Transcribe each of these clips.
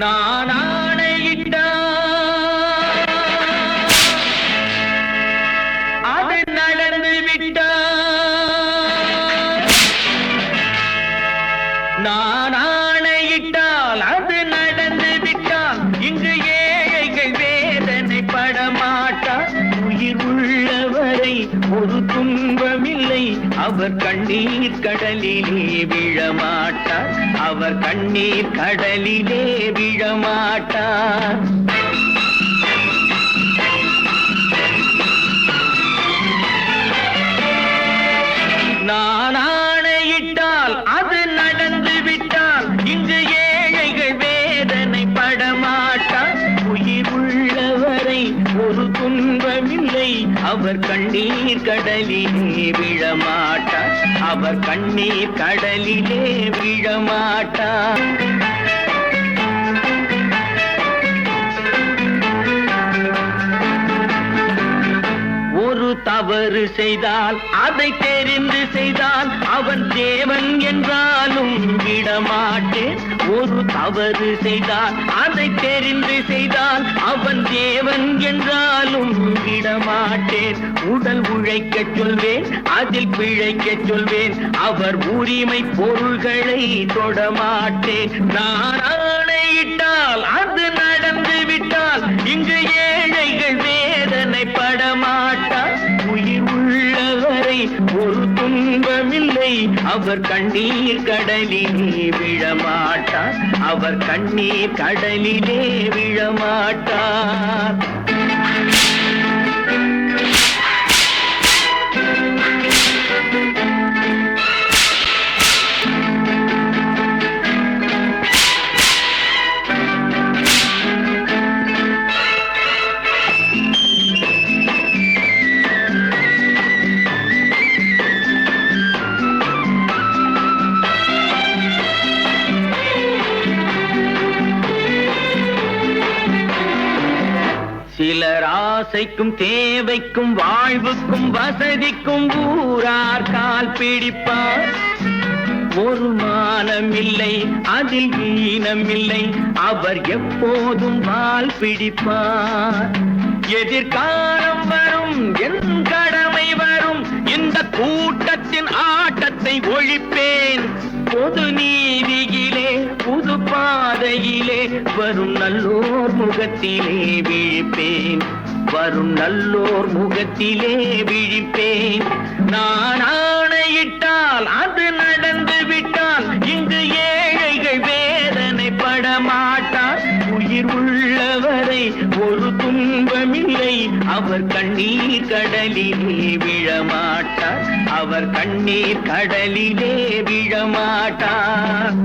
நான் ஆணையிட்டா அது நடந்து விட்டா நான் ஆணையிட்டால் அது நடந்து விட்டால் இங்கு ஏழைகள் வேதனை படமாட்டார். உயிர் உள்ளவரை ஒரு துன்பமில்லை, அவர் கண்ணீர் கடலிலே விழமாட்டார். அவர் கண்ணீர் கடலிலே விழமாட்டார். நான் ஆணையிட்டால் அது நடந்து விட்டால் இங்கு ஏழைகள் வேதனை படமாட்டார். உயிர் உள்ளவரை ஒரு துன்பமில்லை, அவர் கண்ணீர் கடலிலே விழமாட்டார். அவர் கண்ணீர் கடலிலே விழமாட்டார். ஒரு தவறு செய்தால் அதை தெரிந்து செய்தால் அவன் தேவன் என்றாலும் விடமாட்டேன். ஒரு தவறு செய்தால் அதை தெரிந்து செய்தால் அவன் தேவன் என்றாலும் விடமாட்டேன். உடல் உழைக்கச் சொல்வேன், அதில் பிழைக்கச் சொல்வேன், அவர் உரிமை பொருள்களை தொடமாட்டேன். நான் ஆணையிட்டால் அது நடந்து விட்டால் இங்கு ஏழைகள் வேதனை படமாட்டார். உயிர் உள்ளவரை ஒரு துன்பமில்லை, அவர் கண்ணீர் கடலிலே விழமாட்டார். அவர் கண்ணீர் கடலிலே விழமாட்டார். சிலர் ஆசைக்கும் தேவைக்கும் வாழ்வுக்கும் வசதிக்கும் ஊரார் கால் பிடிப்பார். ஒரு மானமில்லை, அதில் ஈனமில்லை, அவர் எப்போதும் வால் பிடிப்பார். எதிர்காலம் வரும், என் கடமை வரும், இந்த கூட்டத்தின் ஆட்டத்தை ஒழிப்பேன். பொது நீதியிலே புது பாதையிலே வரும் நல்லோர் முகத்திலே விழிப்பேன். வரும் நல்லோர் முகத்திலே விழிப்பேன். நான் ஆணையிட்டால் அது நடந்து விட்டால் இங்கு ஏழைகள் வேதனை படமாட்டார். உயிர் உள்ளவரை ஒரு துன்பமில்லை, அவர் கண்ணீர் கடலிலே விழமாட்டார். அவர் கண்ணீர் கடலிலே விழமாட்டார்.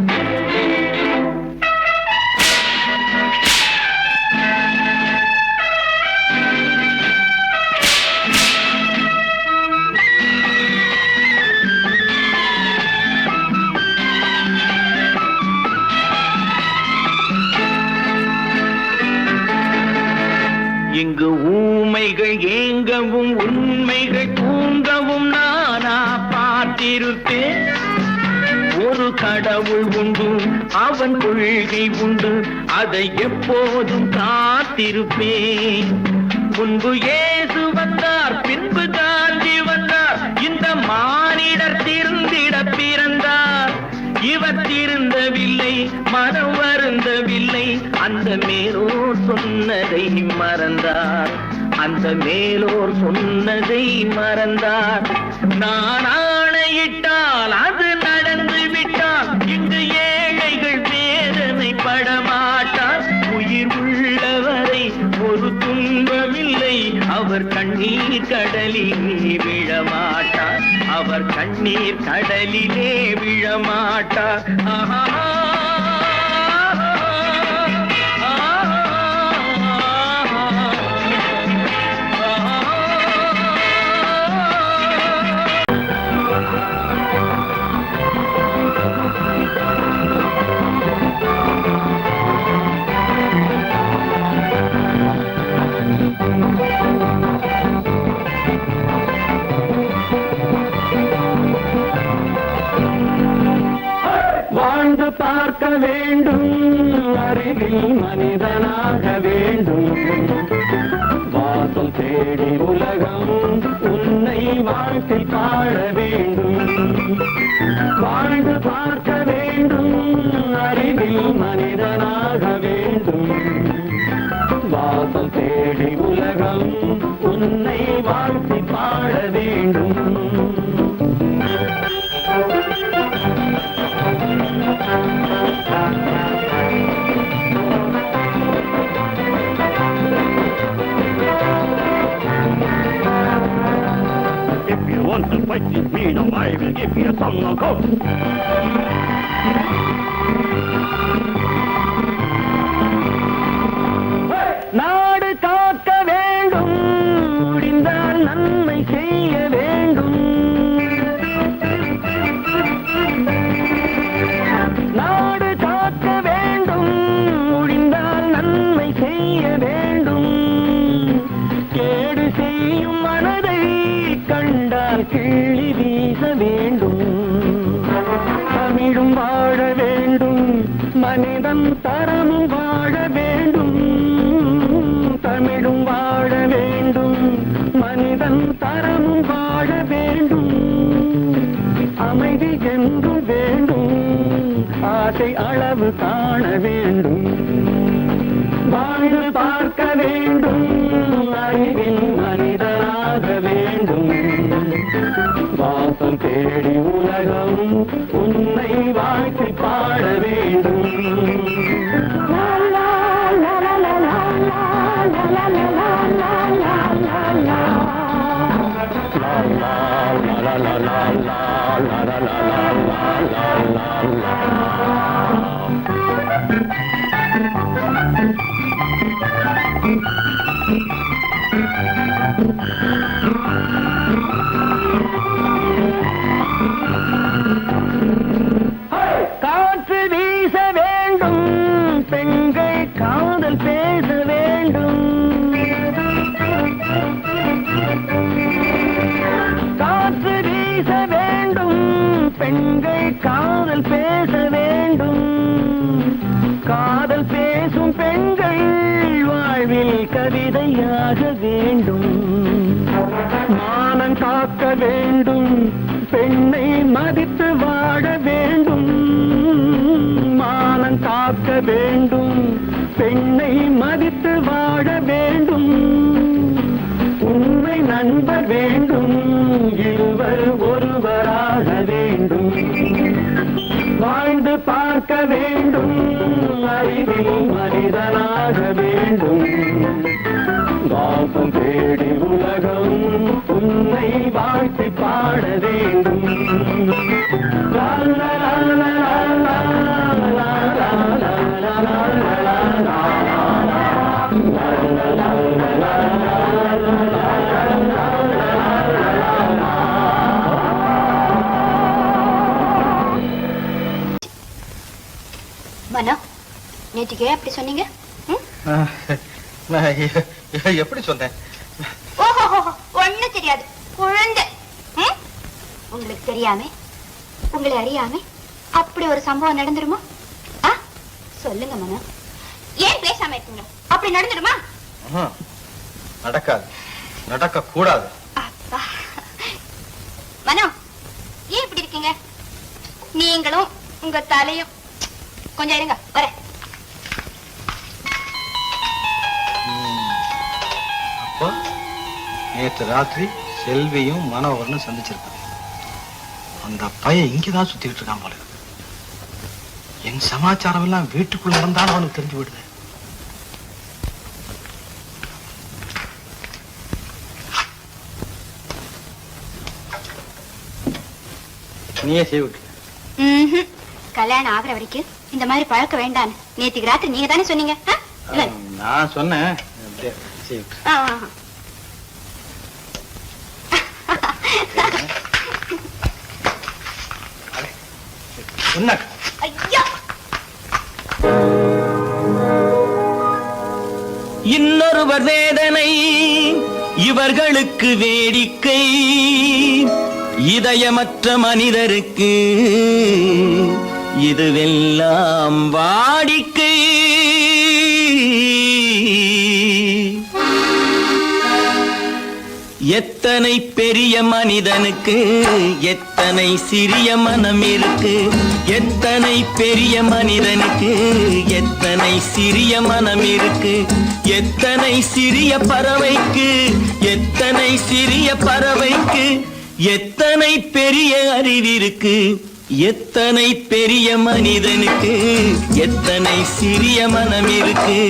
இங்கு ஊமைகள் ஏங்கவும் உண்மைகள் தூங்கவும் நானா பார்த்திருப்பேன். ஒரு கடவுள் உண்டு, அவன் கொள்கை உண்டு, அதை எப்போதும் காத்திருப்பேன். முன்பு இயேசு வந்தார், பின்பு காந்தி வந்தார், இந்த மானிடர் திருந்திட பிறந்தார். இவர் திருந்தவில்லை, மனம் வருந்தவில்லை, அந்த மேலோர் சொன்னதை மறந்தார். அந்த மேலோர் சொன்னதை மறந்தார். நான் ஆணையிட்டால் அது நடந்து விட்டால் இங்கு ஏழைகள் வேதனை படமாட்டார். உயிர் உள்ளவரை ஒரு துன்பமில்லை, அவர் கண்ணீர் கடலிலே விழமாட்டார். அவர் கண்ணீர் கடலிலே விழமாட்டார். ஆஹா. வாழ்ந்து பார்த்த மனிதனாக வேண்டும். வாசல் தேடி உலகம் உன்னை வாழ்க்கை பாட வேண்டும். வாழ்ந்து பார்க்க வேண்டும், அறிவில் மனிதனாக வேண்டும். வாசல் தேடி உலகம் உன்னை வாழ்க்கை பாட வேண்டும். If you want to fight with me, now I will give you some knockout. நாடு காக்க வேண்டும், முடிந்தால் நன்மை செய்ய வேண்டும். நாடு காக்க வேண்டும், முடிந்தால் நன்மை செய்ய வேண்டும். கேடு செய்யும் மனதை கண்டால் கிள்ளி வீச வேண்டும். தமிழும் வாழ வேண்டும், மனிதன் தரமும் வாழ வேண்டும். தமிழும் வாழ வேண்டும், மனிதன் தரமும் வாழ வேண்டும். அமைதி என்றும் வேண்டும், ஆசை அளவு காண வேண்டும். வாழ்ந்து பார்க்க வேண்டும், அறிவில் மனிதனாக வேண்டும். வாசம் தேடி உலகம் உன்னை வாழ்க்கை பாட வேண்டும். காற்று வீச வேண்டும், பெண்கள் காதல் பேச வேண்டும். காற்று வீச வேண்டும், பெண்கள் காதல் பேச வேண்டும். காதல் பேசும் பெண்கள் வாழ்வில் கவிதையாக வேண்டும். மானம் காக்க வேண்டும், பெண்ணை மதித்து வாழ வேண்டும். மானம் காக்க வேண்டும், பெண்ணை மதித்து வாழ வேண்டும். உண்மை நண்பர் வேண்டும், இருவர் ஒருவராக வேண்டும். வாழ்ந்து பார்க்க வேண்டும், அறிவில் மனிதனாக வேண்டும். வாசம் தேடி உலகம் உன்னை வாழ்த்தி பாட வேண்டும். லா லா லா லா லா லா லா லா லா. மனோ, நேற்றுக்கு ஏன் அப்படி சொன்னீங்க? எப்படி சொன்னேன்? ஓஹோ, ஒண்ணும் தெரியாது குழந்தை. உங்களுக்கு தெரியாம, உங்களை அறியாம அப்படி ஒரு சம்பவம் நடந்துருமா? சொல்லுங்க மனோ, ஏன் பேசாம இருக்கீங்க? அப்படி நடந்துடுமா? நடக்காது, நடக்க கூடாது. மனோ, ஏன் இப்படி இருக்கீங்க? நீங்களும் உங்க தலையும் கொஞ்சம் இருங்க, வரேன். அப்போ நேற்று ராத்திரி செல்வியும் மனோகரனும் சந்திச்சிருக்காங்க. அந்த பையன் இங்கதான் சுத்திட்டு இருக்கான் போல. என் சமாச்சாரம் எல்லாம் வீட்டுக்குள்ள நடந்தாலும் அவனுக்கு தெரிஞ்சு விடுது. நீயே செய்விட்டு கல்யாணம் ஆகிற வரைக்கும் இந்த மாதிரி பழக்க வேண்டாம். நேற்றுக்கு ராத்திரி நீங்க தானே சொன்னீங்க. நான் சொன்னேன். இன்னொருவர் வேதனை இவர்களுக்கு வேடிக்கை, இதயமற்ற மனிதருக்கு இதுவெல்லாம் வாடிக்கை. எத்தனை பெரிய மனிதனுக்கு எத்தனை சிறிய மனம் இருக்கு. எத்தனை பெரிய மனிதனுக்கு எத்தனை சிறிய மனம் இருக்கு. எத்தனை சிறிய பறவைக்கு எத்தனை சிறிய பறவைக்கு எத்தனை பெரிய அறிவிருக்கு. எத்தனை பெரிய மனிதனுக்கு எத்தனை சிறிய மனம் இருக்கு.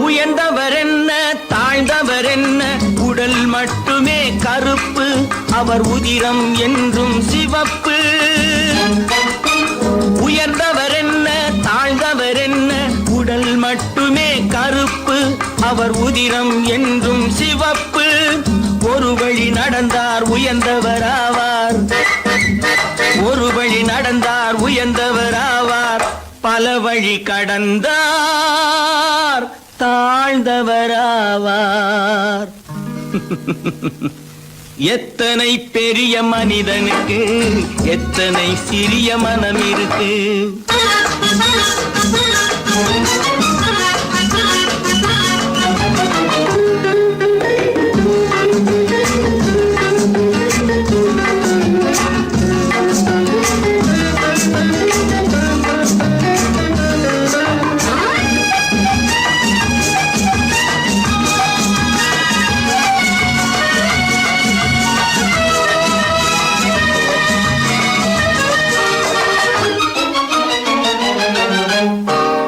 உயர்ந்தவர் என்ன தாழ்ந்தவர் என்ன உடல் மட்டுமே கருப்பு அவர் உதிரம் என்றும் சிவப்பு. உயர்ந்தவர் என்ன தாழ்ந்தவர் என்ன உடல் மட்டுமே கருப்பு அவர் உதிரம் என்றும் சிவப்பு. ஒரு வழி நடந்தார் உயர்ந்தவர் ஆவார். ஒரு வழி நடந்தார் உயர்ந்தவர் ஆவார். பல வழி கடந்தார் தாழ்ந்தவராவார். எத்தனை பெரிய மனிதனுக்கு எத்தனை சிறிய மனம் இருக்கு.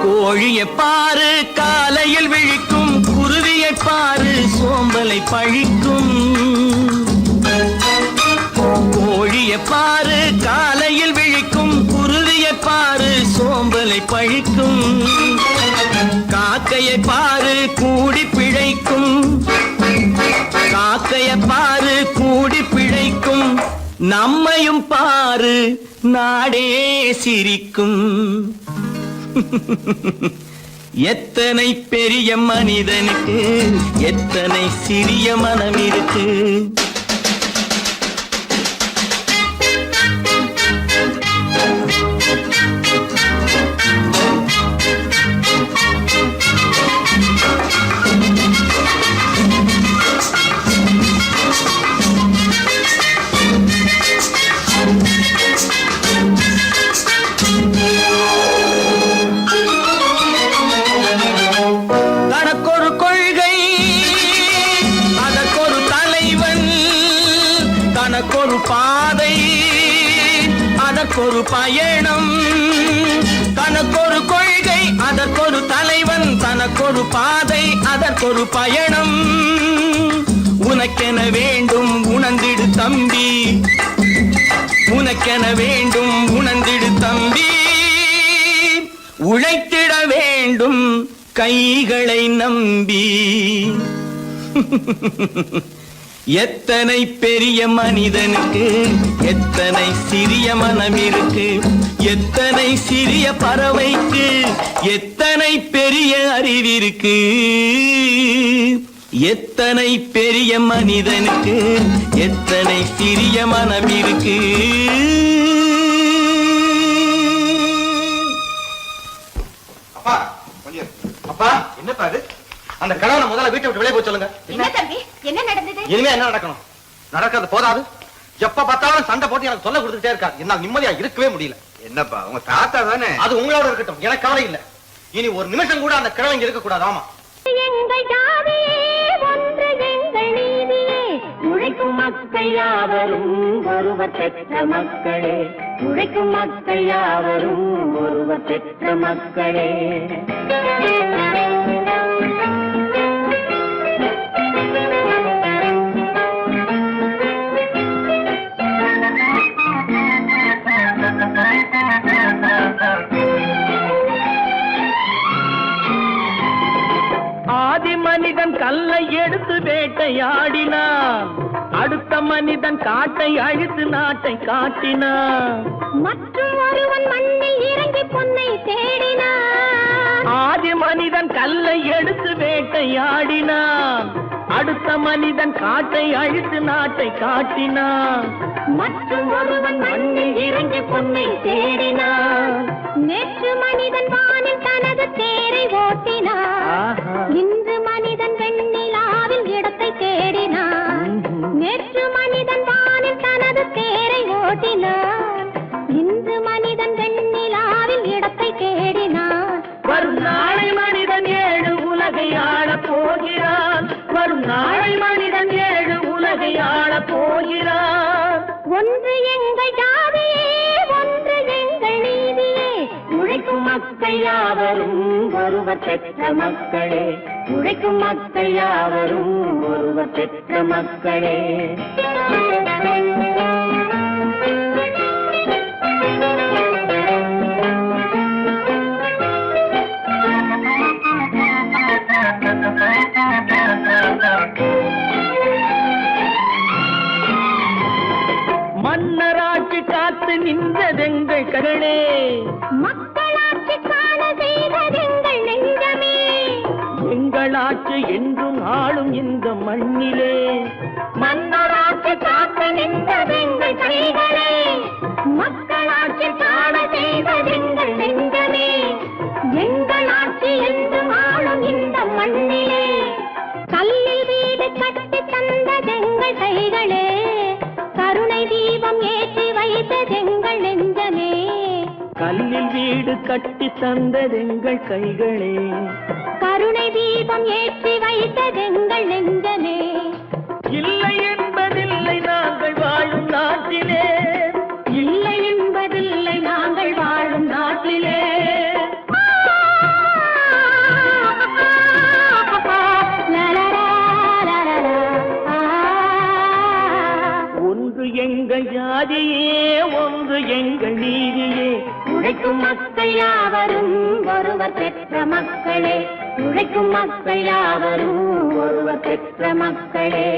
கோழியை பாரு காலையில் விழிக்கும், குருவியை பாரு சோம்பலை பழிக்கும். கோழியை பாரு காலையில் விழிக்கும், குருவியை பாரு சோம்பலை பழிக்கும். காக்கையை பாரு கூடி பிழைக்கும், காக்கையை பாரு கூடி பிழைக்கும். நம்மையும் பாரு நாடே சிரிக்கும். எத்தனை பெரிய மனிதனுக்கு எத்தனை சிறிய மனம் இருக்கு. தனக்கொரு கொள்கை அதற்கொரு தலைவன், தனக்கொரு பாதை அதற்கொரு பயணம். தனக்கொரு கொள்கை அதற்கொரு தலைவன், தனக்கொரு பாதை அதற்கொரு பயணம். உனக்கென வேண்டும் உணர்ந்திடு தம்பி, உனக்கென வேண்டும் உணர்ந்திடு தம்பி. உழைத்திட வேண்டும் கைகளை நம்பி. எத்தனை பெரிய மனிதனுக்கு எத்தனை சிறிய மனம் இருக்கு. எத்தனை சிறிய பறவைக்கு எத்தனை பெரிய அறிவிருக்கு. எத்தனை பெரிய மனிதனுக்கு எத்தனை சிறிய மனம் இருக்கு. அப்பா என்னப்பா அது? அந்த கணவனை முதல்ல வீட்டை விட்டு வெளியே போய் சொல்லுங்க. என்ன தம்பி என்ன நடந்தது? இனிமே என்ன நடக்கணும்? நடக்கிறது போதாது, எப்ப பார்த்தாலும் சண்டை போட்டு எனக்கு சொல்ல கொடுத்துட்டே இருக்காரு. என்னால நிம்மதியா இருக்கவே முடியல. என்னப்பா உங்க தாத்தா தானே? அது உங்களோட இருக்கட்டும், எனக்கு கவலை இல்ல. இனி ஒரு நிமிஷம் கூட அந்த கிழவங்க இருக்க கூடாது. ஆமா, எங்கள் ஜாதியே ஒன்று எங்கள் நீதியே. உழைக்கும் மக்கள் யாவரும் ஒருவர் பெற்ற மக்களே. உழைக்கும் மக்கள் யாவரும் ஒருவர் பெற்ற மக்களே. ஆதி மனிதன் கல்லை எடுத்து வேட்டையாடினான், அடுத்த மனிதன் காட்டை அழித்து நாட்டை காட்டினான். மற்றும் ஒருவன் மண்ணில் இறங்கி பொன்னை தேடினான். ஆதி மனிதன் கல்லை எடுத்து வேட்டையாடினான், அடுத்த மனிதன் காட்டை அழித்து நாட்டை காட்டினான். மற்றும் ஒருவன் மண்ணில் இறங்கி பொன்னை தேடினான். நேற்று மனிதன் வானில் தனது தேரை ஓட்டினான், இன்று மனிதன் வெண்ணிலாவில் இடத்தை தேடினான். நேற்று மனிதன் வானில் தனது தேரை ஓட்டினான், இன்று மனிதன் வெண்ணிலாவில் இடத்தை தேடினான். வரும் நாளை மனிதன் 7 உலகை ஆளப் போகிறான், வரும் நாளை மனிதன் 7 உலகை ஆளப் போகிறான். ஒன்று எங்கள் ஜாதியே, ஒன்று எங்கள் நீதியே, உழைக்கும் மக்கள் யாவரும் ஒருவர் பெற்ற மக்களே, உழைக்கும் மக்கள் யாவரும் ஒருவர் பெற்ற மக்களே. மன்னராட்சி காத்து நின்றதெங்கள் கரணே, மக்களாட்சி காண செய்ததெங்கள் நெஞ்சமே, எங்களாட்சி என்றும் ஆளும் இந்த மண்ணிலே. மன்னராட்சி காத்து நின்றதெங்கள் கைகளே, மக்களாட்சி காண செய்ததெங்கள் நெஞ்சமே, எங்களாட்சி என்றும் ஆளும் இந்த மண்ணிலே. கல்லில் வீடு கட்டி தந்ததெங்கள் கைகளே, கருணை தீபம் ஏற்றி வைத்ததெங்கள் நெஞ்சமே. கல்லில் வீடு கட்டி தந்ததெங்கள் கைகளே, கருணை தீபம் ஏற்றி வைத்ததெங்கள் நெஞ்சமே. இல்லை என்பதில்லை நாங்கள் வாழும் நாட்டிலே, இல்லை என்பதில்லை நாங்கள் வாழும் நாட்டிலே. ஒன்று எங்கள் ஜாதியே, ஒன்று எங்கள் நீதியே, உழைக்கும் மக்கள் யாவரும் ஒருவர் பெற்ற மக்களே, உழைக்கும் மக்கள் யாவரும் ஒருவர் பெற்ற மக்களே.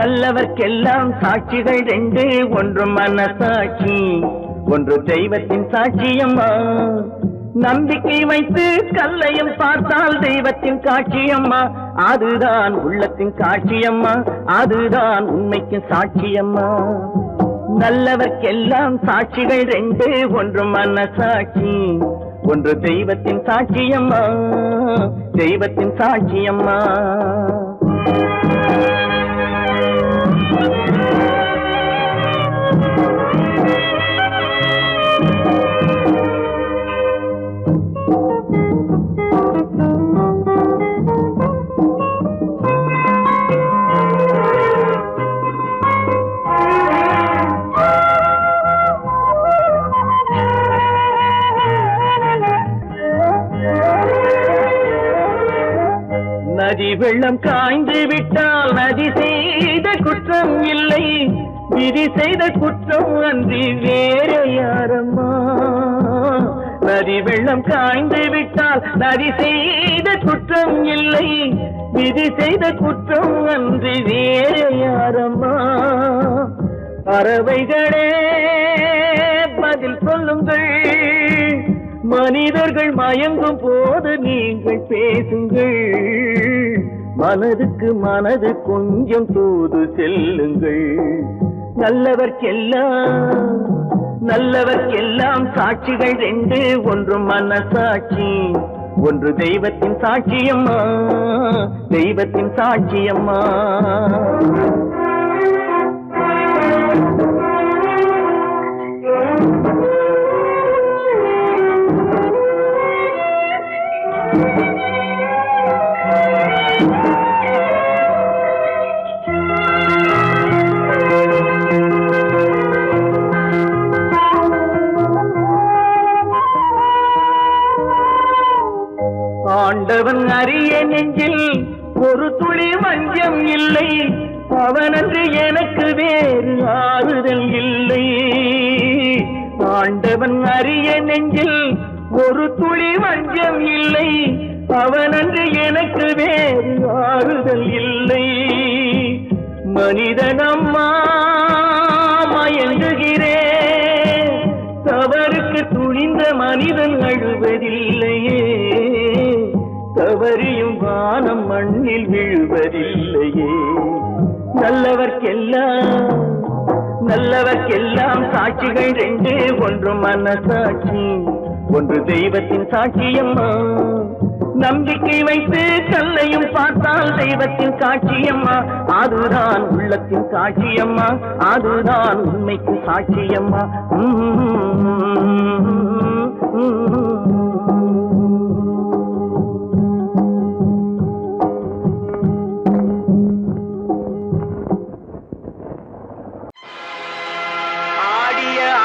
நல்லவர்க்கெல்லாம் சாட்சிகள் 2, ஒன்று மனசாட்சி, ஒன்று தெய்வத்தின் சாட்சியம்மா. நம்பிக்கை வைத்து கல்லையும் பார்த்தால் தெய்வத்தின் காட்சியம்மா, அதுதான் உள்ளத்தின் காட்சியம்மா, அதுதான் உண்மைக்கு சாட்சியம்மா. நல்லவர்க்கெல்லாம் சாட்சிகள் 2, ஒன்று மனசாட்சி, ஒன்று தெய்வத்தின் சாட்சியம்மா, தெய்வத்தின் சாட்சியம்மா. நதி வெள்ளம் காய்ந்து விட்டால் நதி செய்த குற்றம் இல்லை, விதி செய்த குற்றம் அன்றி வேற யாரம்மா. நதி வெள்ளம் காய்ந்து விட்டால் நதி செய்த குற்றம் இல்லை, விதி செய்த குற்றம் அன்றி வேற யாரம்மா. பறவைகளே பதில் சொல்லுங்கள், மனிதர்கள் மயங்கும் போது நீங்கள் பேசுங்கள், மனதுக்கு மனது கொஞ்சம் தூது செல்லுங்கள். நல்லவர்க்கெல்லாம் சாட்சிகள் 2, ஒன்று மனசாட்சி, ஒன்று தெய்வத்தின் சாட்சியம்மா, தெய்வத்தின் சாட்சியம்மா. ஆண்டவன் அறிய நெஞ்சில் ஒரு துளி வஞ்சம் இல்லை, அவனன்று எனக்கு வேறு ஆறுதல் இல்லை. ஆண்டவன் அறிய நெஞ்சில் ஒரு துளி வஞ்சம் இல்லை, அவனன்று எனக்கு வேறு ஆறுதல் இல்லை. மனிதனம்மா மயங்குகிறேன், தவறுக்கு துணிந்த மனிதன் அழுவதில்லையே, தவறியும் வானம் மண்ணில் விழுவதில்லையே. நல்லவர்க்கெல்லாம் சாட்சிகள் ரெண்டு, ஒன்று மனசாட்சி, ஒன்று தெய்வத்தின் சாட்சியம்மா. நம்பிக்கை வைத்து கல்லையும் பார்த்தால் தெய்வத்தின் சாட்சியம்மா, அதுதான் உள்ளத்தின் சாட்சியம்மா, அதுதான் உண்மைக்கு சாட்சியம்மா.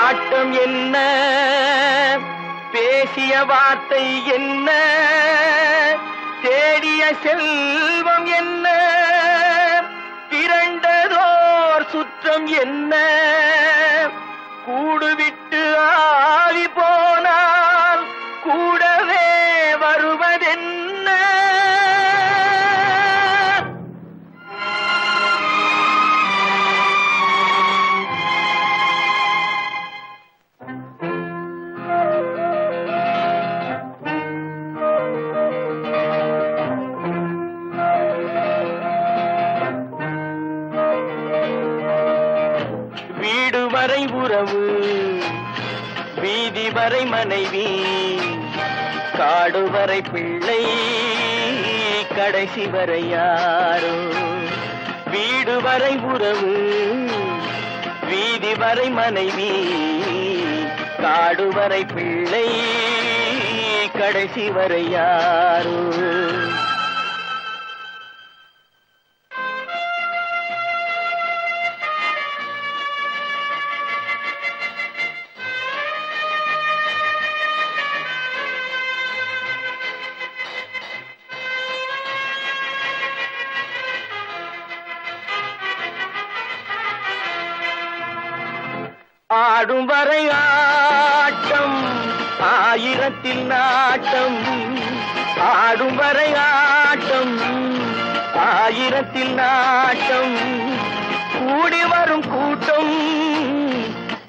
ஆட்டம் என்ன, பேசிய வார்த்தை என்ன, தேடிய செல்வம் என்ன, திரண்டதோர் சுற்றம் என்ன, கூடுவிட்டு ஆவி போனால் கூடவே வருவதென்ன. வரை உறவு, வீதி வரை மனைவி, காடு வரை பிள்ளை, கடைசி வரை யாரோ. வீடு வரை உறவு, வீதி வரை மனைவி, காடு வரை பிள்ளை, கடைசி வரை யாரோ. ஆடும் வரை ஆட்டம், ஆயிரத்தில் நாட்டம், ஆடும் வரை ஆட்டம், ஆயிரத்தில் நாட்டம், கூடி வரும் கூட்டம்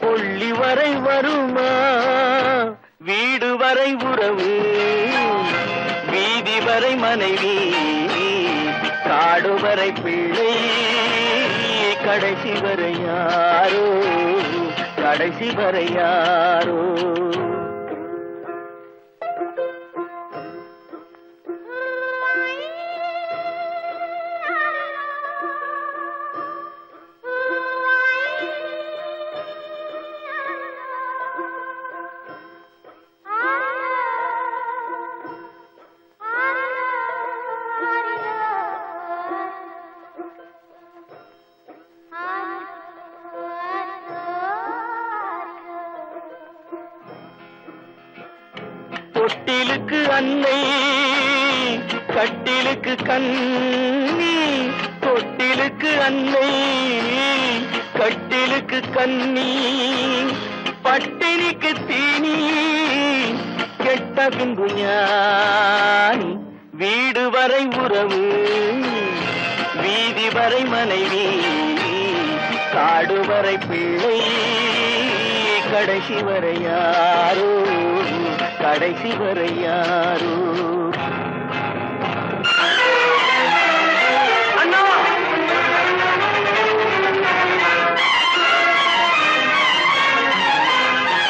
கொள்ளி வரை வருமா. வீடு வரை உறவு, வீதி வரை மனைவி, காடு வரை பிள்ளை, கடைசி வரை யாரோ, கடைசி வரை யாரோ. தொட்டிலுக்கு அன்னை, கட்டிலுக்கு கண்ணி, தொட்டிலுக்கு அன்னை, கட்டிலுக்கு கண்ணி, பட்டினிக்கு தீனி, கெட்ட பின்பு ஞானி. வீடு வரை உறவு, வீதி வரை மனைவி, காடு வரை பிள்ளை, கடைசி வரை யாரோ, கடைசி வரை யாரோ. அண்ணா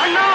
அண்ணா,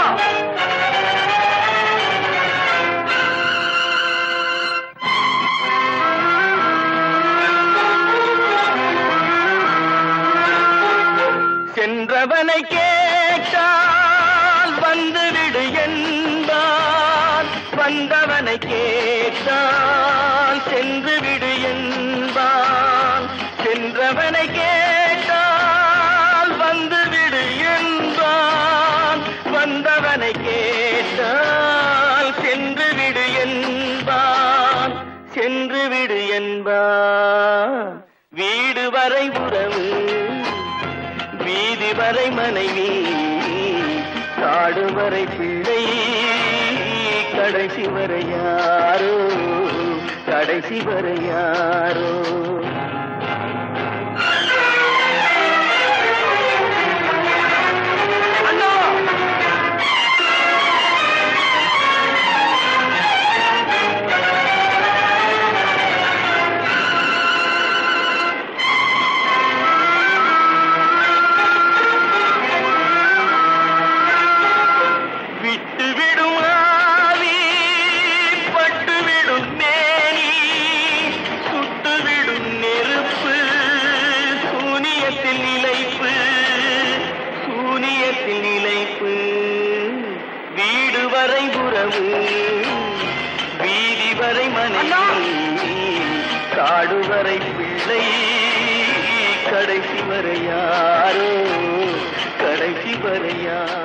சென்றவனை கேட்டால் வந்துவிடு என்பான், வந்தவனை கேட்டால் சென்று விடு என்பான், சென்றவனை கேட்டால் வந்து விடு என்பான், வந்தவனை கேட்டால் சென்று விடு என்பான், சென்று விடு என்பான். வீடு வரை உறவு, வீதி வரை மனைவி, காடு வரை பிள்ளை, கடைசி வரை யாரோ, கடைசி வரை யாரோ. வீடு வரை உறவு, வீதி வரை மனைவி, காடு வரை பிள்ளை, கடைசி வரை யாரோ, கடைசி வரை யாரோ.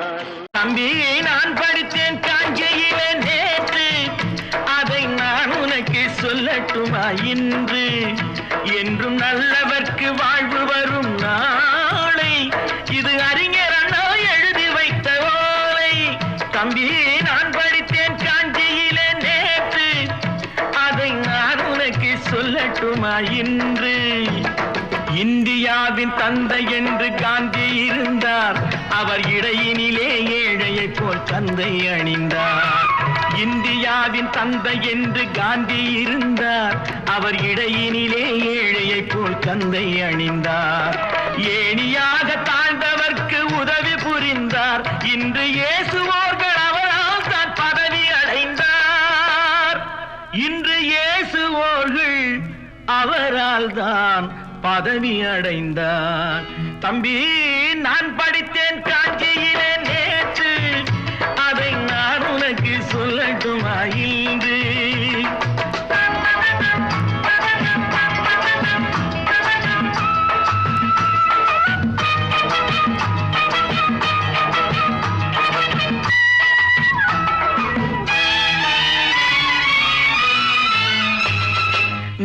தம்பி, நான் படித்தேன் காஞ்சியிலே நேற்று, அதை நான் உனக்கு சொல்லட்டுமா இன்று? என்றும் நல்லவர்க்கு வாழ்வு வரும் நாளை, இது அறிஞர் அண்ணா எழுதி வைத்த ஓலை. தம்பி, நான் படித்தேன் காஞ்சியிலே நேற்று, அதை நான் உனக்கு சொல்லட்டுமா இன்று? இந்தியாவின் தந்தை என்று காந்தி இருந்தார், அவர் இடையினிலே ஏழையை போல் தந்தை அணிந்தார். இந்தியாவின் தந்தை என்று காந்தி இருந்தார், அவர் இடையினிலே ஏழையை போல் தந்தை அணிந்தார். ஏணியாக தாழ்ந்தவர்க்கு உதவி புரிந்தார், இன்று இயேசுவோர்கள் அவரால் தான் பதவி அடைந்தார். இன்று இயேசுவோர்கள் அவரால் தான் பதவி அடைந்தார். தம்பி, நான் படித்தேன் காஞ்சியிலே நேற்று, அதை நான் உனக்கு சொல்லட்டுமா இன்று?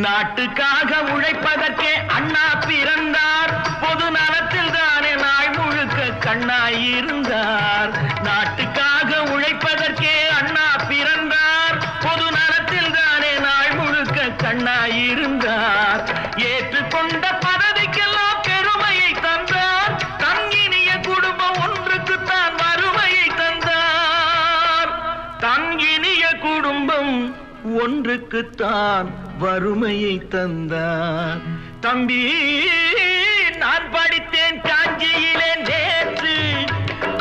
நாட்டுக்காக உழைப்பதற்கே அண்ணா பிறந்தார், பொது நலத்தில் தானே நாள் முழுக்க கண்ணாயிருந்தார். நாட்டுக்காக உழைப்பதற்கே அண்ணா பிறந்தார், பொது நலத்தில் தானே நாள் முழுக்க கண்ணாயிருந்தார். ஏற்றுக்கொண்ட பதவிக்கெல்லாம் பெருமையை தந்தார், தங்கினிய குடும்பம் ஒன்றுக்குத்தான் வறுமையை தந்தார். தங்கினிய குடும்பம் ஒன்றுக்குத்தான் வறுமையை தந்தார். தம்பி, நான் படித்தேன் காஞ்சியிலே நேற்று,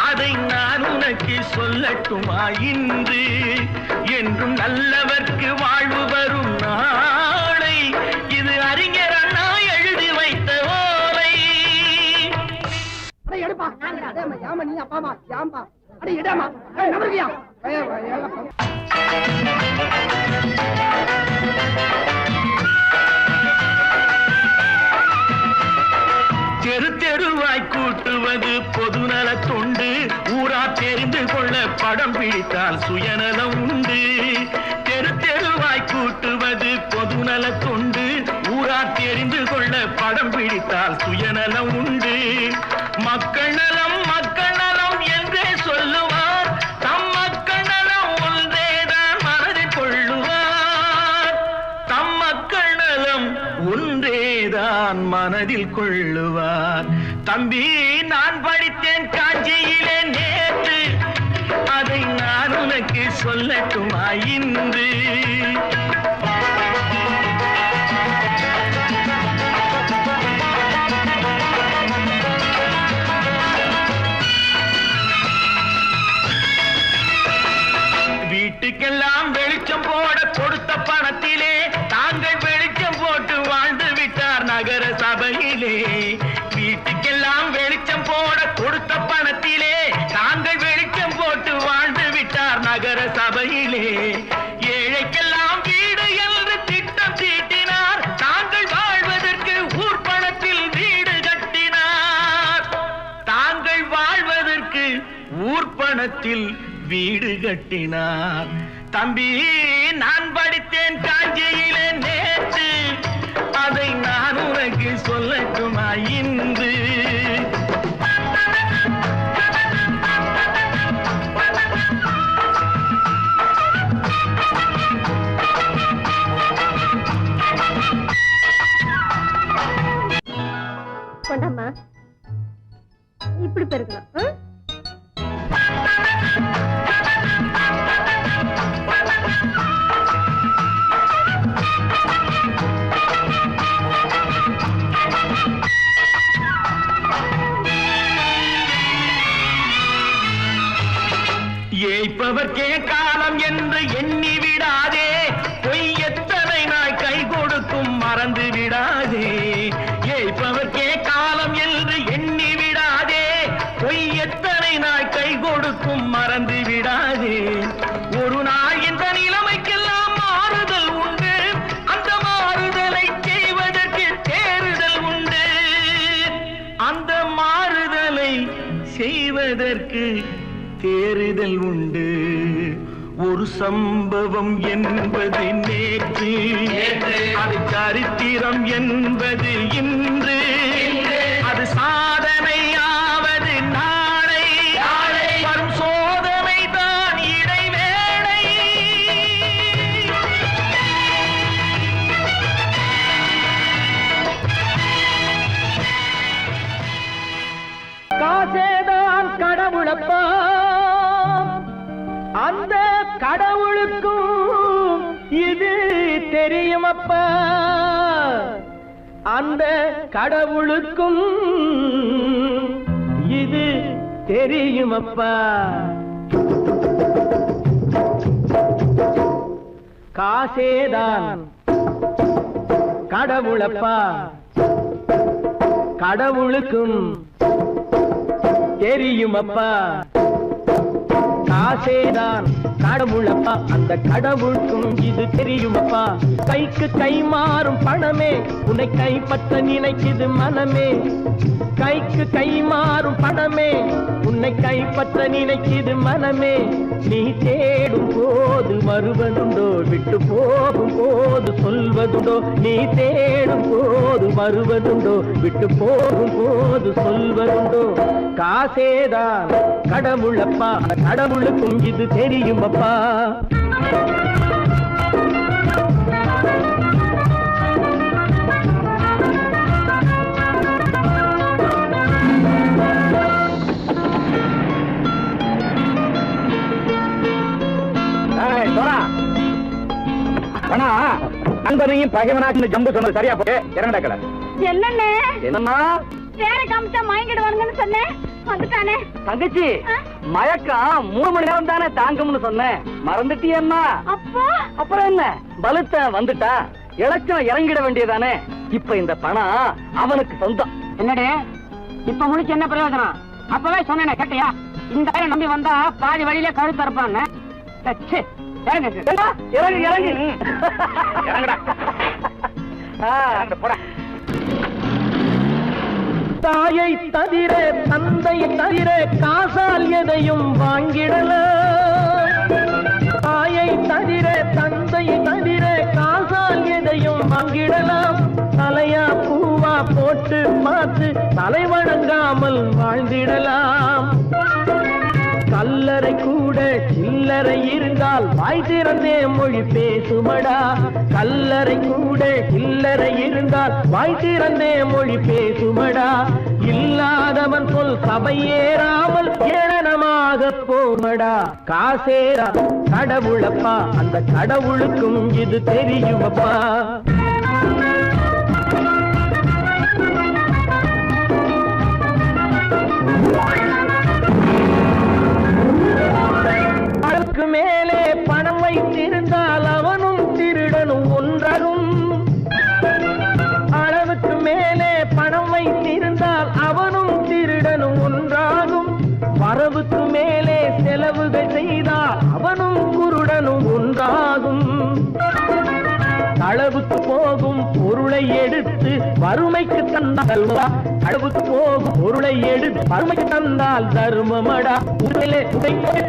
அதை நான் உனக்கு சொல்லட்டுமா இன்று? என்றும் நல்லவர்க்கு வாழ்வு வரும் நாளை, இது அறிஞர் அண்ணா எழுதி வைத்த ஓலை. தெரு தெருவாய் கூட்டுவது பொதுநல தொண்டு, ஊரா தெரிந்து கொள்ள படம் பிடித்தால் சுயநலம் உண்டு. தெரு தெருவாய் கூட்டுவது பொதுநல தொண்டு, ஊரா தெரிந்து கொள்ள படம் பிடித்தால் சுயநலம் உண்டு. மக்கள் நலம் மக்கள் நலம் என்றே சொல்லுவார், தம் மக்கள் நலம் ஒன்றேதான் மனதில் கொள்ளுவார். தம் மக்கள் நலம் ஒன்றேதான் மனதில் கொள்ளுவார். தம்பி, நான் படித்தேன் காஞ்சியிலே நேற்று, அதை நான் உனக்கு சொல்லட்டுமா இன்று? வீட்டுக்கெல்லாம் வெளிச்சம் போட கொடுத்த பணத்திலே தாங்கள் வெளிச்சம் போட்டு வாழ்ந்து விட்டார் நகர சபையிலே. வீட்டுக்கெல்லாம் வெளிச்சம் போட கொடுத்த பணத்திலே தாங்கள் வெளிச்சம் போட்டு வாழ்ந்து விட்டார் நகர சபையிலே. பணத்தில் வீடு கட்டினார். தம்பி, நான் படித்தேன் காஞ்சியிலே நேற்று, அதை நான் உனக்கு சொல்லட்டுமா இன்று? கொண்டாமா, இப்படி பெருக்கலாம். ஏய்ப்பவர்க்கே காலம் என்று எண்ணி விடாதே, பொய் எத்தனை நாள் கை கொடுக்கும் மறந்து விடாதே. ஏய்ப்பவர்க்கே காலம் என்று எண்ணி விடாதே, பொய் எத்தனை நாள் கை கொடுக்கும் மறந்து விடாதே. ஒரு நாள் இந்த நிலைமைக்கெல்லாம் மாறுதல் உண்டு, அந்த மாறுதலை செய்வதற்கு தேறுதல் உண்டு. அந்த மாறுதலை செய்வதற்கு தேறுதல் உண்டு. ஒரு சம்பவம் என்பது நேற்று, அது சரித்திரம் என்பது இன்று, அது சாதனையாவது நாளை, வரும் சோதனை தான் இடைவேளை. காசேதான் கடவுளப்பா, அந்த கடவுளுக்கும் இது தெரியுமப்பா, அந்த கடவுளுக்கும் இது தெரியுமப்பா. காசேதான் கடவுளப்பா, கடவுளுக்கும் தெரியுமப்பா. காசேதான் கடவுளப்பா, அந்த கடவுளுக்கும் இது தெரியுமப்பா. கைக்கு கை மாறும் பணமே உன்னை கைப்பற்ற நினைக்குது மனமே. கைக்கு கை மாறும் பணமே உன்னை கைப்பற்ற நினைக்குது மனமே. நீ தேடும் போது வருவதுண்டோ, விட்டு போகும் போது சொல்வதுண்டோ. நீ தேடும் போது வருவதுண்டோ, விட்டு போகும் போது சொல்வதுண்டோ. காசேதான் கடவுளப்பா, கடவுளுக்கும் இது தெரியுமப்பா. நண்பனையும் பகைவனாச்சு ஜம்பு சொன்னது சரியா போட்டு இறங்கடக்கல. என்னண்ணே, என்னம்மா வேற காமிச்சா மயங்கிடுவானுங்கன்னு சொன்னேன், வந்துட்டானே. தங்கச்சி, மயக்கம் 3 மணி நேரம் தானே தாங்கும்னு சொன்னேன், மறந்துட்டியம்மா? அப்பா, அப்புறம் என்ன, பலுத்த வந்துட்டா இலச்சம் இறங்கிட வேண்டியதானே. இப்ப இந்த பணம் அவனுக்கு சொந்தம். என்னடே இப்ப முடிச்சு என்ன பிரயோஜனம்? அப்பவே சொன்னேன் கேட்டியா? இந்த பையன் நம்பி வந்தா பாதி வழியில கழுத்து இருப்பான்னு. இறங்கு இறங்கு இறங்குடா. போடா. தாயை தவிர தந்தை தவிர காசால் எதையும் வாங்கிடலாம். தாயை தவிர தந்தை தவிர காசால் எதையும் வாங்கிடலாம். தலையா பூவா போட்டு பார்த்து தலை வணங்காமல் வாழ்ந்திடலாம். கல்லறை கூட சில்லறை இருந்தால் வாய் திறந்தே மொழி பேசுமடா. கல்லறை கூட சில்லறை இருந்தால் வாய் திறந்தே மொழி பேசுமடா. இல்லாதவன் சொல் சபையேறாமல் ஏளனமாக போமடா. காசேரா கடவுளப்பா, அந்த கடவுளுக்கும் இது தெரியுமப்பா. அளவுக்கு மேலே பணம் வைத்திருந்தால் அவனும் திருடனும் ஒன்றாகும். அளவுக்கு மேலே பணம் வைத்திருந்தால் அவனும் திருடனும் ஒன்றாகும். வரவுக்கு மேலே செலவுகள் செய்தால் அவனும் குருடனும் ஒன்றாகும். களவுக்கு பொருளை எடுத்து வறுமைக்கு தந்தால் அளவுக்கு போகும் பொருளை எடுத்து வறுமைக்கு தந்தால் தர்மமடா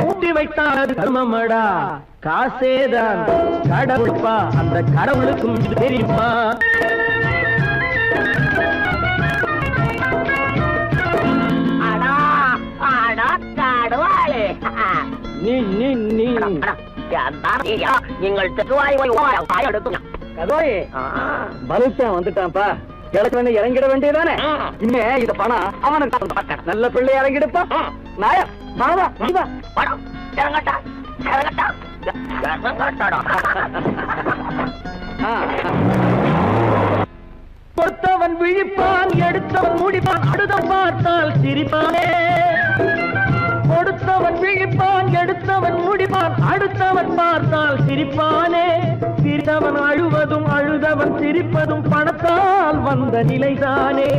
ஊட்டி வைத்தால் தர்மமடா காசேதான் கடவுள்பா அந்த கடவுளுக்கும் இது தெரியுமா நீங்கள் பலுத்தான் வந்துட்டான்ப்பா கிழக்கு இறங்கிட வேண்டியதானே இனிமே இந்த பணம் அவனுக்கு நல்ல பிள்ளை இறங்கிடுப்பா நாயா பணம் இறங்கட்டா இறங்கட்டா கொடுத்தவன் விழிப்பான் எடுத்தவன் முடிப்பான் அடுத்தவன் பார்த்தால் சிரிப்பானே கொடுத்தவன் விழிப்பான் எடுத்தவன் முடிப்பான் அடுத்தவன் பார்த்தால் சிரிப்பானே சிரித்தவன் அழுவதும் அழுதவன் சிரிப்பதும் பணத்தால் வந்த நிலைதானே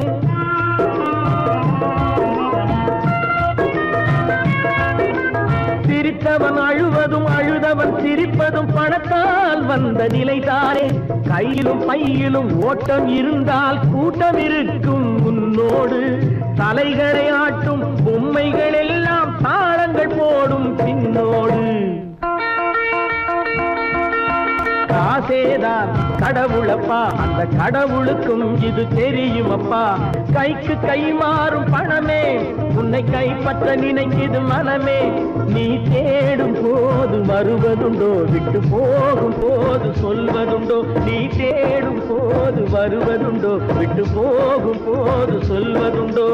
சிரித்தவன் அழுவதும் அழுதவன் சிரிப்பதும் பணத்தால் வந்த நிலைதானே கையிலும் பையிலும் ஓட்டம் இருந்தால் கூட்டம் இருக்கும் உன்னோடு தலைகளை ஆட்டும் பொம்மைகள் எல்லாம் தாளங்கள் போடும் பின்னோடு காசேதான் கடவுளப்பா அந்த கடவுளுக்கும் இது தெரியுமப்பா கைக்கு கை மாறும் பணமே உன்னை கைப்பற்ற நினைக்குது மனமே நீ தேடும் போது வருவதுண்டோ விட்டு போகும் போது சொல்வதுண்டோ நீ தேடும் போது வருவதுண்டோ விட்டு போகும் போது சொல்வதுண்டோ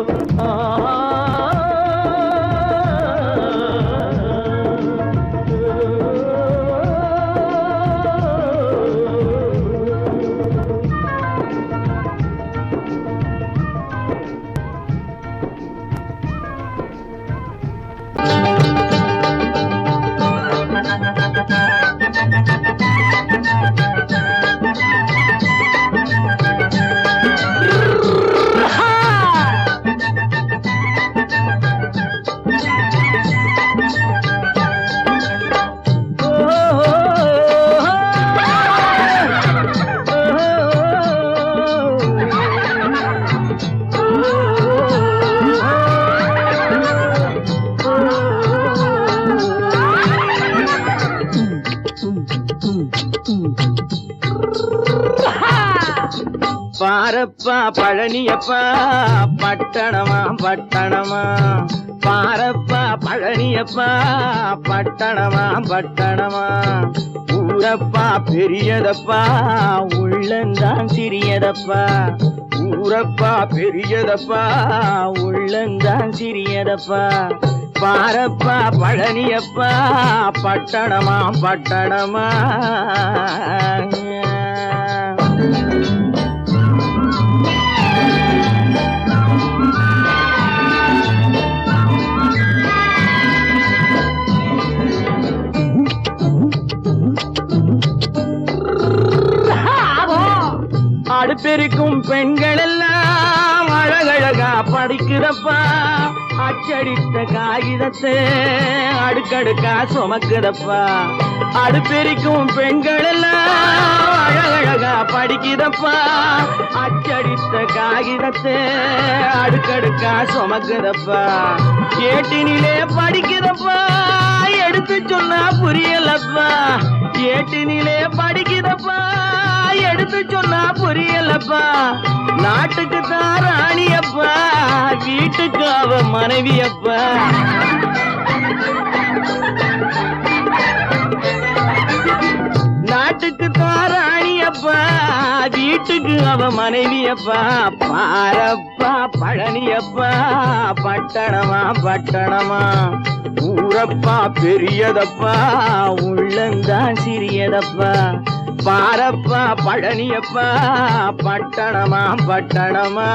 பாரப்பா பழனியப்பா பட்டணமா பட்டணமா பாரப்பா பழனியப்பா பட்டணமா பட்டணமா ஊரப்பா பெரியதப்பா உள்ளந்தான் சிறியதப்பா ஊரப்பா பெரியதப்பா உள்ளந்தான் சிறியதப்பா பாரப்பா பழனியப்பா பட்டணமா பட்டணமா அடுப்பெருக்கும் பெண்கள் எல்லாம் அழகழகா படிக்கிறப்பா அச்சடித்த காகிதத்தை அடுக்கடுக்கா சுமக்குதப்பா அடுப்பெருக்கும் பெண்கள் எல்லாம் அழகழகா படிக்கிறப்பா அச்சடித்த காகிதத்தை அடுக்கடுக்கா சுமக்குதப்பா ஏட்டினிலே படிக்கிறப்பா எடுத்து சொன்னா புரியலப்பா ஏட்டினிலே படிக்கிறப்பா எடுத்து சொன்னா புரியலப்பா நாட்டுக்கு தான் ராணியப்பா வீட்டுக்கு அவ மனைவியப்பா நாட்டுக்கு தான் ராணியப்பா வீட்டுக்கு அவ மனைவியப்பா பாரப்பா பழனியப்பா பட்டணமா பட்டணமா ஊரப்பா பெரியதப்பா உள்ளந்தான் சிறியதப்பா பாரப்பா பழனியப்பா பட்டணமா பட்டணமா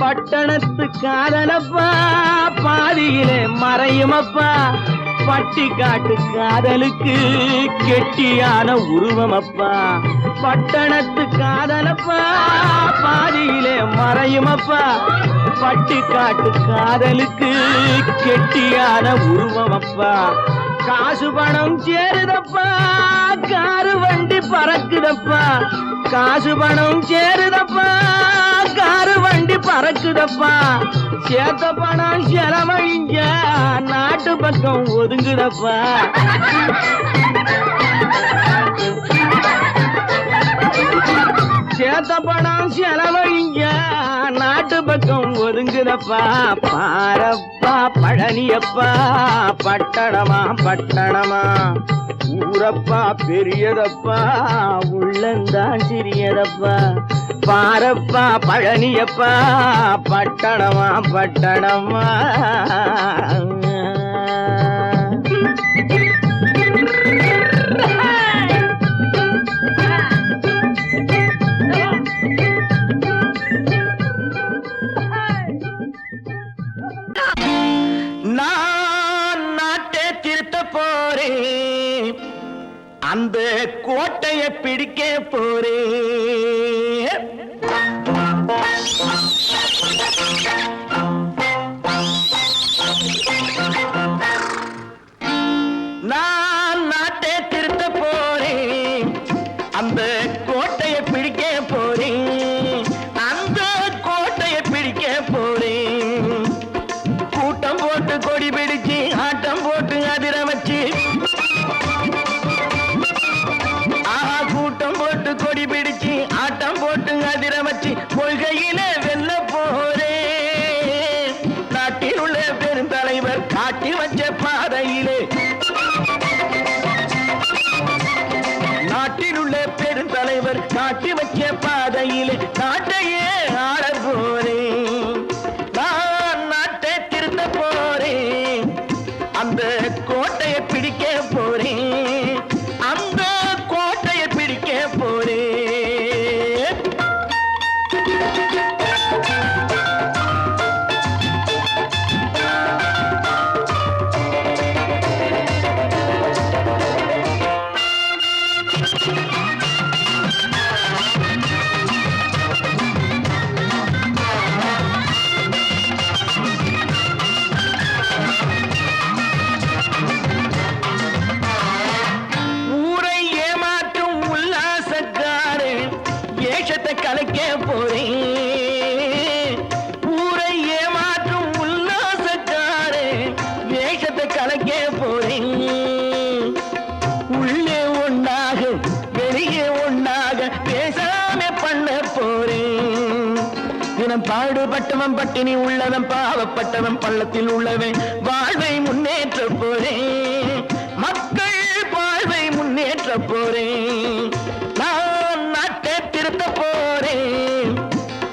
பட்டணத்து காதலப்பா பாதியிலே மறையுமப்பா பட்டி காட்டு காதலுக்கு கெட்டியான உருவமப்பா பட்டணத்து காதலப்பா பாதியிலே மறையுமப்பா பட்டி காட்டு காதலுக்கு கெட்டியான உருவமப்பா காசு பணம் சேருதப்பா காரு வண்டி பறக்குதப்பா காசு பணம் சேருதப்பா காரு வண்டி பறக்குதப்பா சேத்த பணம் செலவழிஞ்ச நாட்டு பக்கம் ஒதுங்குதப்பா சேத்த பணம் செலவழிஞ்ச நாட்டு பக்கம் ஒதுங்குதப்பா பாரப்பா பழனியப்பா பட்டணமா பட்டணமா ஊரப்பா பெரியதப்பா உள்ளந்தான் சிறியதப்பா பாரப்பா பழனியப்பா பட்டணமா பட்டணமா நான் நாட்டை திருத்த போறேன் அந்த கோட்டையை பிடிக்க போறேன் நான் நாட்டை திருத்த போறேன் அந்த கோட்டையை பிடிக்க போறேன் அந்த கோட்டையை பிடிக்க போறேன் கூட்டம் போட்டு கொடி பிடிச்சு ஆட்டம் போட்டு அதிர வச்சு கூட்டம் போட்டு கொடி பிடிச்சு ஆட்டம் போட்டு அதிர வச்சு கொள்கையில வெல்ல போறேன் நாட்டில் உள்ள பெருந்தலைவர் காட்டி வச்ச பாதையிலே நாட்டில் உள்ள பெருந்தலைவர் காட்டி வச்ச பாதையிலே நாட்டையே ஆள போறேன் நான் நாட்டை திருத்த போறேன் அந்த கோட்டையை பிடிக்க போறேன் அந்த கோட்டையை பிடிக்க போறேன் ஊரை ஏமாற்றும் உல்லாசக்காரன் ஏஷத்தை கலைக்க போறேன் ஊரை ஏமாற்றும் உல்லாசக்காரன் வேஷத்தை கலைக்க போறேன் உள்ளே ஒன்றாக வெளியே ஒன்றாக பேசாம பண்ண போறேன் தினம் பாடுபட்டவன் பட்டினி உள்ளவன் பாவப்பட்டவன் பள்ளத்தில் உள்ளவன் வாழ்வை முன்னேற்ற போறேன் மக்கள் வாழ்வை முன்னேற்ற போறேன் நான் நாட்டை திருத்த போறேன்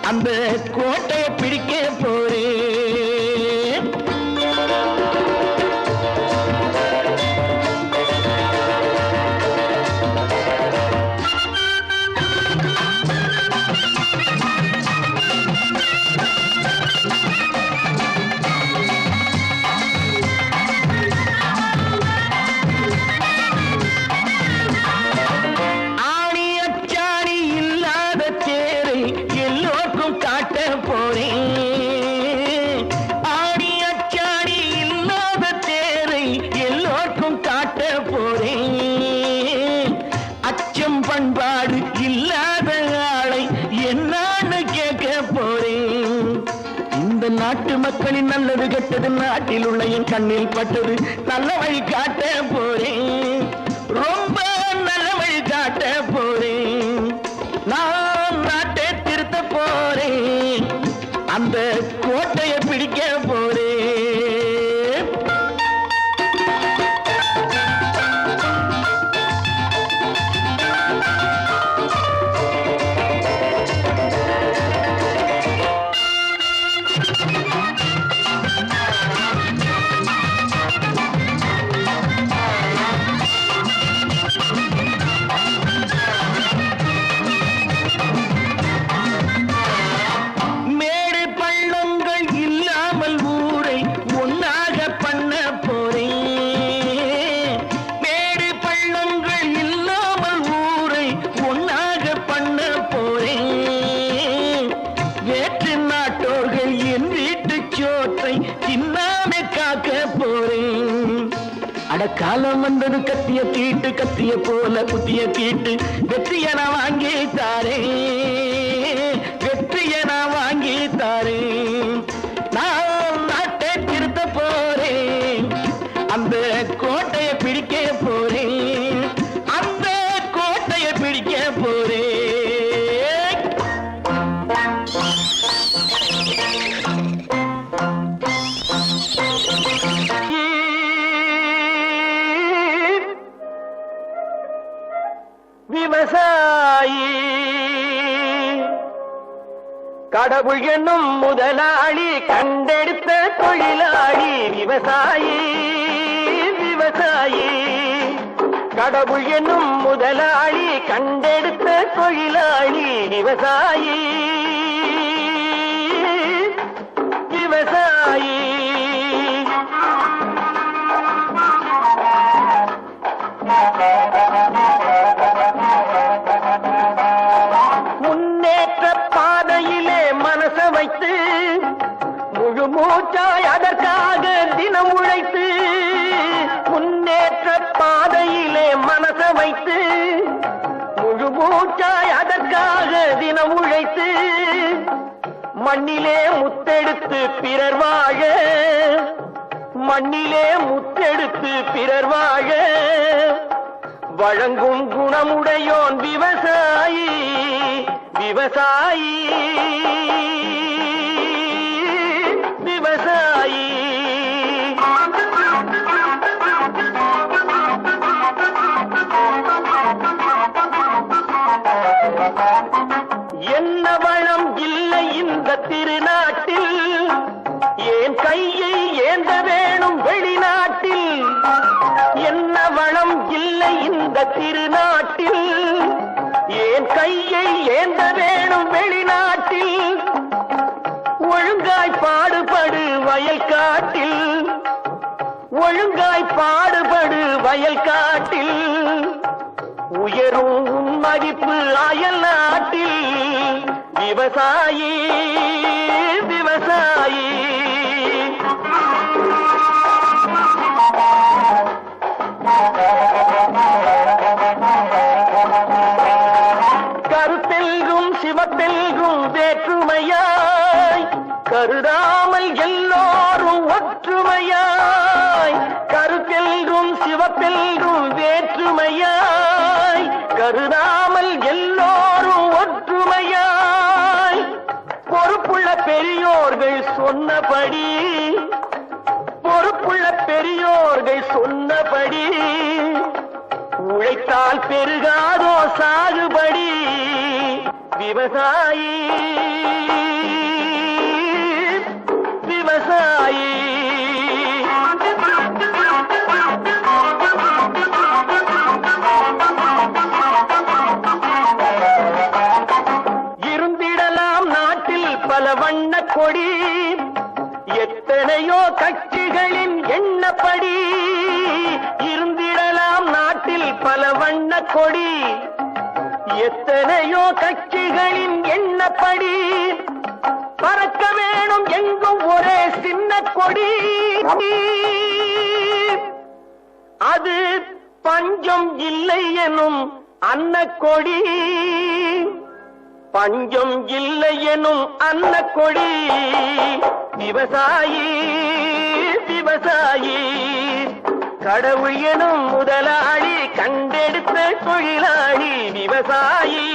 அந்த கோட்டையை பிடிக்க போறேன் ஆணி அச்சாணி இல்லாத தேரை எல்லோருக்கும் காட்ட போறேன் ஆணி அச்சாணி இல்லாத தேரை எல்லோருக்கும் காட்ட போறேன் அச்சம் பண்பாடு இல்லாத ஆளை என்னான்னு கேட்க போறேன் இந்த நாட்டு மக்களின் நல்லது கெட்டது நாட்டில் உள்ள என் கண்ணில் பட்டது நல்ல வழி காட்ட போறேன் ரொம்ப நல்ல வழி காட்ட போறேன் நான் நாட்டை திருத்த போறேன் அந்த கோட்டையை பிடிக்க போறேன் மேடு பள்ளம் காலம் வந்தது கத்திய தீட்டு, கத்திய போல குத்திய தீட்டு. வெற்றியை நான் வாங்கி தாரேன், வெற்றியை நான் வாங்கி தாரேன். நான் நாட்டை திருத்த போறேன், அந்த கோட்டையை பிடிக்க போறேன், அந்த கோட்டையை பிடிக்க போறேன். விவசாயி கடவுள் என்னும் முதலாளி கண்டெடுத்த தொழிலாளி. விவசாயி விவசாயி கடவுள் என்னும் முதலாளி கண்டெடுத்த தொழிலாளி. விவசாயி விவசாயி முன்னேற்ற பாதையிலே மனச வைத்து முழு மூச்சாய் அதற்காக தினம் உழைத்து. முன்னேற்ற பாதையிலே மனச வைத்து முழு மூச்சாய் அதற்காக தினம் உழைத்து. மண்ணிலே முத்தெடுத்து பிறர் வாழ, மண்ணிலே முத்தெடுத்து பிறர் வாழ வழங்கும் குணமுடையோன் விவசாயி. விவசாயி விவசாயி என்ன வளம் இல்லை இந்த திருநாட்டில், ஏன் கையை ஏந்த வேணும் வெளிநாட்டில். என்ன வளம் இல்லை இந்த திருநாட்டில், ஏன் கையை ஏந்த வேணும் வெளிநாட்டில். ஒழுங்காய் பாடுபடு வயல் காட்டில், ஒழுங்காய் பாடுபடு வயல் காட்டில். உயரும் உன் மதிப்பு அயல் நாட்டில். விவசாயி விவசாயி கருத்தெல்கும் சிவத்தெல்கும் வேற்றுமையாய் கருதாமல் எல்லோரும் ஒற்றுமையாய். கருத்தெல்கும் சிவத்தெல்கும் வேற்றுமையாய் கருதாமல் எல்லோரும் ஒற்றுமையாய். பொறுப்புள்ள பெரியோர்கள் சொன்னபடி, பொறுப்புள்ள பெரியோர்கள் சொன்னபடி உழைத்தால் பெருகாதோ சாகுபடி. விவசாயி விவசாயி இருந்திடலாம் நாட்டில் பல வண்ண கொடி, எத்தனையோ கட்சிகளின் எண்ணப்படி. இருந்திடலாம் நாட்டில் பல வண்ண கொடி, எத்தனையோ கட்சிகளின் எண்ணப்படி. பறக்க வேணும் எங்கும் ஒரே சின்ன கொடி, அது பஞ்சம் இல்லை எனும் அன்னக்கொடி. பஞ்சம் இல்லை எனும் அன்னக்கொடி. விவசாயி விவசாயி கடவுள் எனும் முதலாளி கண்டெடுத்த தொழிலாளி. விவசாயி